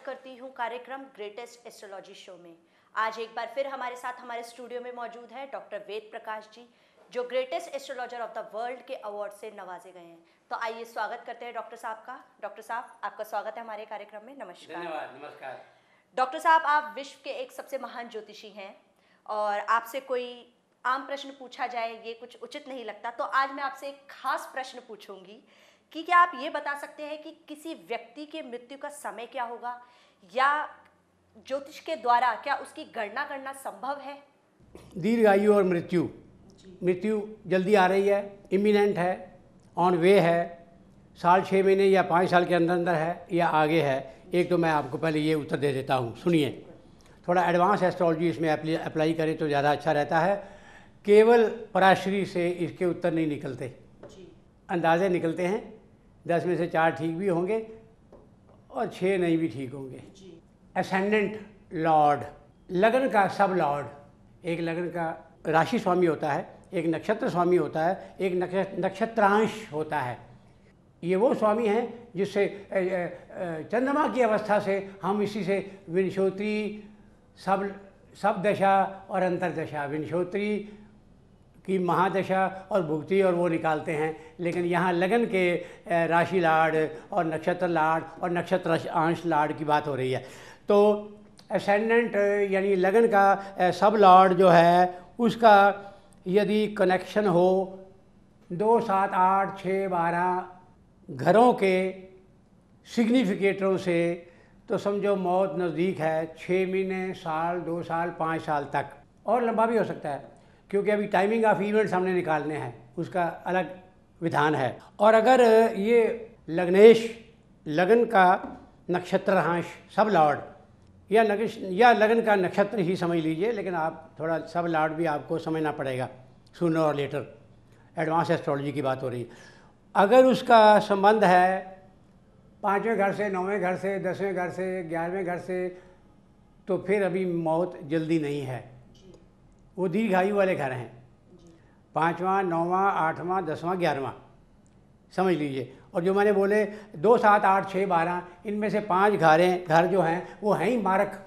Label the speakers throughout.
Speaker 1: स्वागत करती हूं कार्यक्रम ग्रेटेस्ट एस्ट्रोलॉजी शो में। आज एक बार फिर हमारे साथ हमारे स्टूडियो में मौजूद है डॉक्टर वेद प्रकाश जी, जो greatest astrologer of the world के अवार्ड से नवाजे गए हैं। तो आइए स्वागत करते हैं डॉक्टर साहब का। डॉक्टर साहब, आपका स्वागत है हमारे कार्यक्रम में। नमस्कार।
Speaker 2: धन्यवाद। नमस्कार।
Speaker 1: डॉक्टर साहब, आप विश्व के एक सबसे महान ज्योतिषी हैं और आपसे कोई आम प्रश्न पूछा जाए ये कुछ उचित नहीं लगता, तो आज मैं आपसे एक खास प्रश्न पूछूंगी कि क्या आप ये बता सकते हैं कि किसी व्यक्ति के मृत्यु का समय क्या होगा, या ज्योतिष के द्वारा क्या उसकी गणना करना संभव है?
Speaker 2: दीर्घायु और मृत्यु जल्दी आ रही है, इमिनेंट है, ऑन वे है, साल 6 महीने या 5 साल के अंदर अंदर है या आगे है। एक तो मैं आपको पहले ये उत्तर दे देता हूँ, सुनिए। थोड़ा एडवांस एस्ट्रोलॉजी इसमें अप्लाई करें तो ज़्यादा अच्छा रहता है। केवल पराशरी से इसके उत्तर नहीं निकलते, अंदाजे निकलते हैं। 10 में से 4 ठीक भी होंगे और 6 नहीं भी ठीक होंगे। एसेंडेंट लॉर्ड, लगन का सब लॉर्ड, एक लगन का राशि स्वामी होता है, एक नक्षत्र स्वामी होता है, एक नक्षत्रांश होता है। ये वो स्वामी हैं जिससे चंद्रमा की अवस्था से हम इसी से विंशोत्री, सब दशा और अंतरदशा, विंशोत्री की महादशा और भुक्ति और वो निकालते हैं। लेकिन यहाँ लगन के राशि लाड और नक्षत्र लाड और नक्षत्र अंश लाड की बात हो रही है। तो असेंडेंट यानी लगन का सब लॉर्ड जो है, उसका यदि कनेक्शन हो 2, 7, 8, 6, 12 घरों के सिग्निफिकेटरों से, तो समझो मौत नज़दीक है। 6 महीने, साल, 2 साल, 5 साल तक, और लंबा भी हो सकता है, क्योंकि अभी टाइमिंग ऑफ इवेंट्स हमने निकालने हैं, उसका अलग विधान है। और अगर ये लग्नेश, लगन का नक्षत्रांश सब लॉर्ड या लगन का नक्षत्र ही समझ लीजिए, लेकिन आप थोड़ा सब लॉर्ड भी आपको समझना पड़ेगा सूनर और लेटर। एडवांस एस्ट्रोलॉजी की बात हो रही है। अगर उसका संबंध है 5वें घर से, 9वें घर से, 10वें घर से, 11वें घर से, तो फिर अभी मौत जल्दी नहीं है। वो दीर्घायु वाले घर हैं। 5वां, 9वां, 8वां, 10वां, 11वां समझ लीजिए। और जो मैंने बोले 2, 7, 8, 6, 12, इनमें से 5 घर जो हैं वो हैं ही मारक।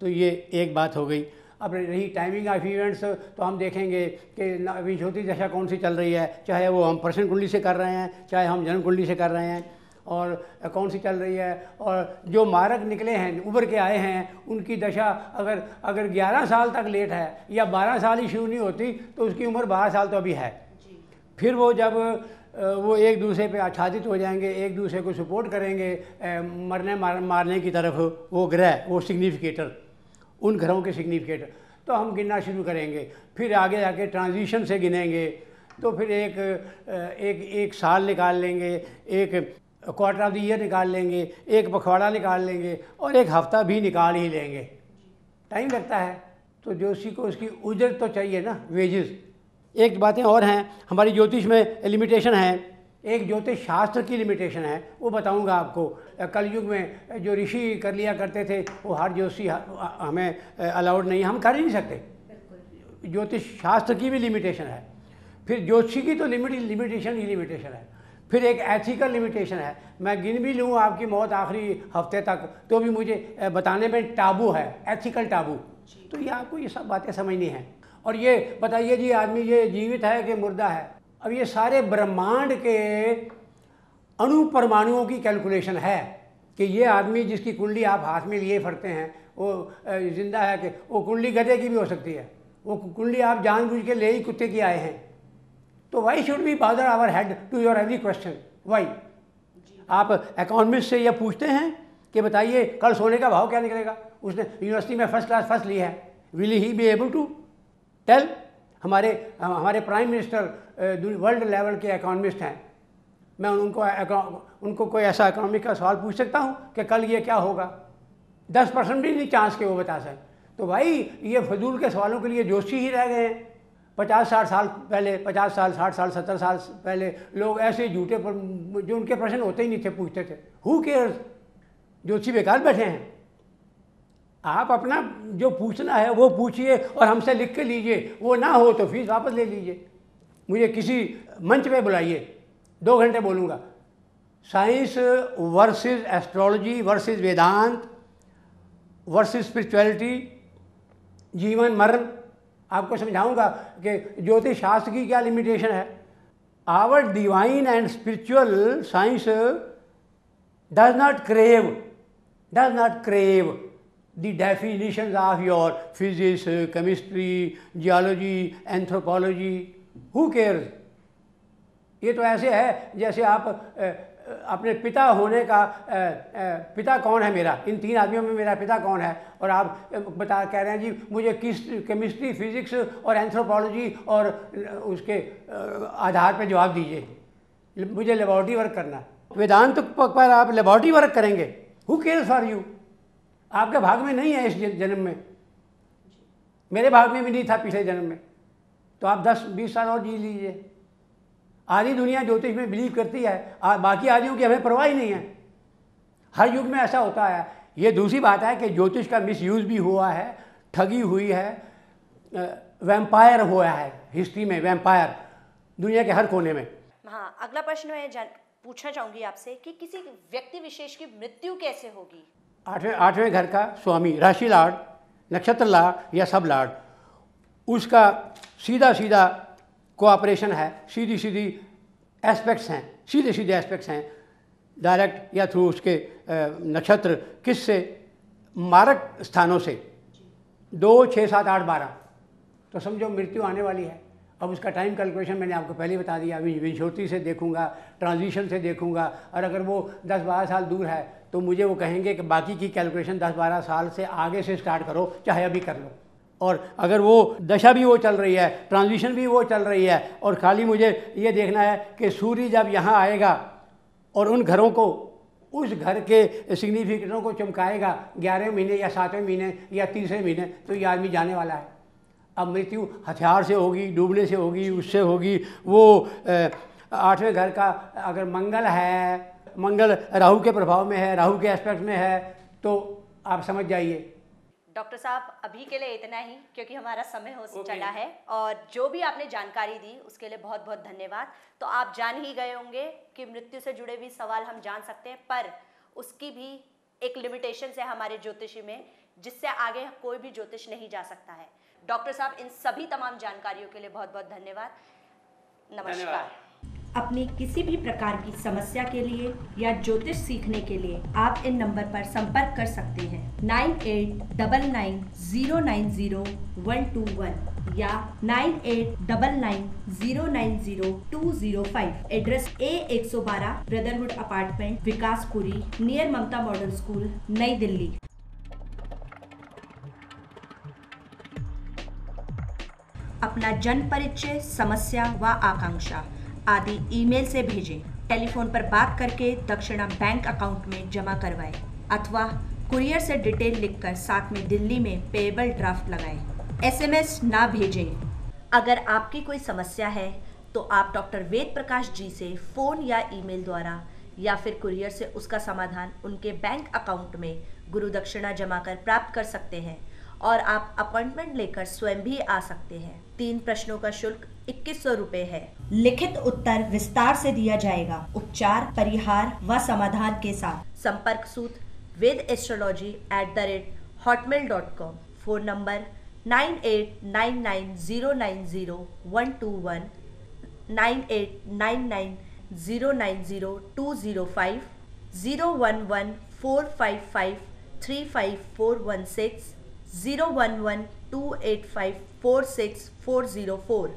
Speaker 2: तो ये एक बात हो गई। अब रही टाइमिंग ऑफ इवेंट्स, तो हम देखेंगे कि विंशोत्री दशा कौन सी चल रही है, चाहे वो हम प्रश्न कुंडली से कर रहे हैं, चाहे हम जन्म कुंडली से कर रहे हैं, और कौन सी चल रही है। और जो मारक निकले हैं, उभर के आए हैं, उनकी दशा अगर 11 साल तक लेट है या 12 साल ही शुरू नहीं होती, तो उसकी उम्र 12 साल तो अभी है। फिर वो जब वो एक दूसरे पे आच्छादित हो जाएंगे, एक दूसरे को सपोर्ट करेंगे मारने की तरफ, वो ग्रह, वो सिग्निफिकेटर, उन घरों के सिग्निफिकेटर, तो हम गिनना शुरू करेंगे। फिर आगे जाके ट्रांजिशन से गिनेंगे, तो फिर एक साल निकाल लेंगे, एक क्वार्टर ऑफ द ईयर निकाल लेंगे, एक पखवाड़ा निकाल लेंगे, और एक हफ्ता भी निकाल ही लेंगे। टाइम लगता है, तो जोशी को उसकी उजरत तो चाहिए ना, वेजेस। एक बातें और हैं, हमारी ज्योतिष में लिमिटेशन है। एक ज्योतिष शास्त्र की लिमिटेशन है, वो बताऊंगा आपको। कलयुग में जो ऋषि कर लिया करते थे, वो हर ज्योतिषी हमें अलाउड नहीं, हम कर ही नहीं सकते। ज्योतिष शास्त्र की भी लिमिटेशन है। फिर ज्योतिषी की तो लिमिटेशन है। फिर एक एथिकल लिमिटेशन है। मैं गिन भी लूँ आपकी मौत आखिरी हफ्ते तक, तो भी मुझे बताने में टाबू है, एथिकल टाबू। तो ये आपको ये सब बातें समझनी हैं। और ये बताइए जी, आदमी ये जीवित है कि मुर्दा है? अब ये सारे ब्रह्मांड के अणु परमाणुओं की कैलकुलेशन है कि ये आदमी जिसकी कुंडली आप हाथ में लिए फिरते हैं, वो जिंदा है कि वो कुंडली गधे की भी हो सकती है, वो कुंडली आप जानबूझ के ले ही कुत्ते की आए हैं। तो why should we bother our head to your every question? Why? आप इकोनॉमिस्ट से यह पूछते हैं कि बताइए कल सोने का भाव क्या निकलेगा? उसने यूनिवर्सिटी में फर्स्ट क्लास फर्स्ट ली है, will he be able to tell? हमारे प्राइम मिनिस्टर वर्ल्ड लेवल के इकोनॉमिस्ट हैं। मैं उनको कोई ऐसा इकोनॉमिक का सवाल पूछ सकता हूँ कि कल ये क्या होगा? 10% भी नहीं चांस के वो बता सकें। तो भाई ये फजूल के सवालों के लिए जोशी ही रह गए हैं। 50-60 साल पहले, 50 साल, 60 साल, 70 साल पहले लोग ऐसे झूठे पर जो उनके प्रश्न होते ही नहीं थे पूछते थे। Who cares? जोशी बेकार बैठे हैं। आप अपना जो पूछना है वो पूछिए और हमसे लिख के लीजिए। वो ना हो तो फीस वापस ले लीजिए। मुझे किसी मंच पे बुलाइए, 2 घंटे बोलूँगा। साइंस वर्सेस एस्ट्रोलॉजी वर्सेस वेदांत वर्सेस स्पिरिचुअलिटी, जीवन मरण, आपको समझाऊंगा कि ज्योतिष शास्त्र की क्या लिमिटेशन है। Our divine and spiritual science does not crave the definitions of your physics, chemistry, geology, anthropology. Who cares? ये तो ऐसे है जैसे आप अपने पिता होने का पिता कौन है मेरा, इन 3 आदमियों में मेरा पिता कौन है, और आप कह रहे हैं जी मुझे किस केमिस्ट्री, फिजिक्स और एंथ्रोपोलॉजी और उसके आधार पर जवाब दीजिए, मुझे लेबॉर्ट्री वर्क करना। वेदांत पर आप लेबॉर्ट्री वर्क करेंगे, हु केयर्स फॉर यू? आपके भाग में नहीं है इस जन्म में, मेरे भाग में भी नहीं था पिछले जन्म में, तो आप 10-20 साल और जी लीजिए। आधी दुनिया ज्योतिष में बिलीव करती है, बाकी आदियों की हमें परवाह ही नहीं है। हर युग में ऐसा होता है। ये दूसरी बात है कि ज्योतिष का मिसयूज़ भी हुआ है, ठगी हुई है, वैम्पायर हुआ है हिस्ट्री में, वैम्पायर दुनिया के हर कोने में।
Speaker 1: हाँ, अगला प्रश्न मैं पूछना चाहूँगी आपसे कि किसी व्यक्ति विशेष की मृत्यु कैसे होगी?
Speaker 2: आठवें घर का स्वामी, राशि लॉर्ड, नक्षत्र लॉर्ड या सब लॉर्ड, उसका सीधा कोऑपरेशन है, सीधी एस्पेक्ट्स हैं, सीधे एस्पेक्ट्स हैं, डायरेक्ट या थ्रू उसके नक्षत्र किससे, मारक स्थानों से 2, 6, 7, 8, 12, तो समझो मृत्यु आने वाली है। अब उसका टाइम कैलकुलेशन मैंने आपको पहले ही बता दिया। विंशोत्ती से देखूंगा, ट्रांजिशन से देखूंगा, और अगर वो 10-12 साल दूर है तो मुझे वो कहेंगे कि बाकी की कैलकुलेशन 10-12 साल से आगे से स्टार्ट करो, चाहे अभी कर लो। और अगर वो दशा भी वो चल रही है, ट्रांजिशन भी वो चल रही है, और खाली मुझे ये देखना है कि सूर्य जब यहाँ आएगा और उन घरों को, उस घर के सिग्निफिकेंटों को चमकाएगा 11वें महीने या 7वें महीने या 3रे महीने, तो ये आदमी जाने वाला है। अब मृत्यु हथियार से होगी, डूबने से होगी, उससे होगी। वो 8वें घर का अगर मंगल है, मंगल राहु के प्रभाव में है, राहु के एस्पेक्ट में है, तो आप समझ जाइए।
Speaker 1: डॉक्टर साहब अभी के लिए इतना ही, क्योंकि हमारा समय हो चला है, और जो भी आपने जानकारी दी उसके लिए बहुत बहुत धन्यवाद। तो आप जान ही गए होंगे कि मृत्यु से जुड़े भी सवाल हम जान सकते हैं, पर उसकी भी एक लिमिटेशन है हमारे ज्योतिषी में, जिससे आगे कोई भी ज्योतिष नहीं जा सकता है। डॉक्टर साहब इन सभी तमाम जानकारियों के लिए बहुत बहुत धन्यवाद। नमस्कार। अपनी किसी भी प्रकार की समस्या के लिए या ज्योतिष सीखने के लिए आप इन नंबर पर संपर्क कर सकते हैं 9899090121 या 9899090205। Address A112 brotherhood apartment, Vikaspuri, near Mamta model school, New Delhi. अपना जन्म परिचय, समस्या व आकांक्षा आदि ईमेल से भेजें। टेलीफोन पर बात करके दक्षिणा बैंक अकाउंट में जमा करवाएं, अथवा कुरियर से डिटेल लिखकर साथ में दिल्ली में पेएबल ड्राफ्ट लगाएं। SMS ना भेजें। अगर आपकी कोई समस्या है तो आप डॉक्टर वेद प्रकाश जी से फ़ोन या ईमेल द्वारा या फिर कुरियर से उसका समाधान उनके बैंक अकाउंट में गुरु दक्षिणा जमा कर प्राप्त कर सकते हैं, और आप अपॉइंटमेंट लेकर स्वयं भी आ सकते हैं। 3 प्रश्नों का शुल्क 2100 रुपये है। लिखित उत्तर विस्तार से दिया जाएगा, उपचार, परिहार व समाधान के साथ। संपर्क सूत्र vedastrology@hotmail.com। Phone number 9899090121, 9899090205, 01145535416, 01128546404।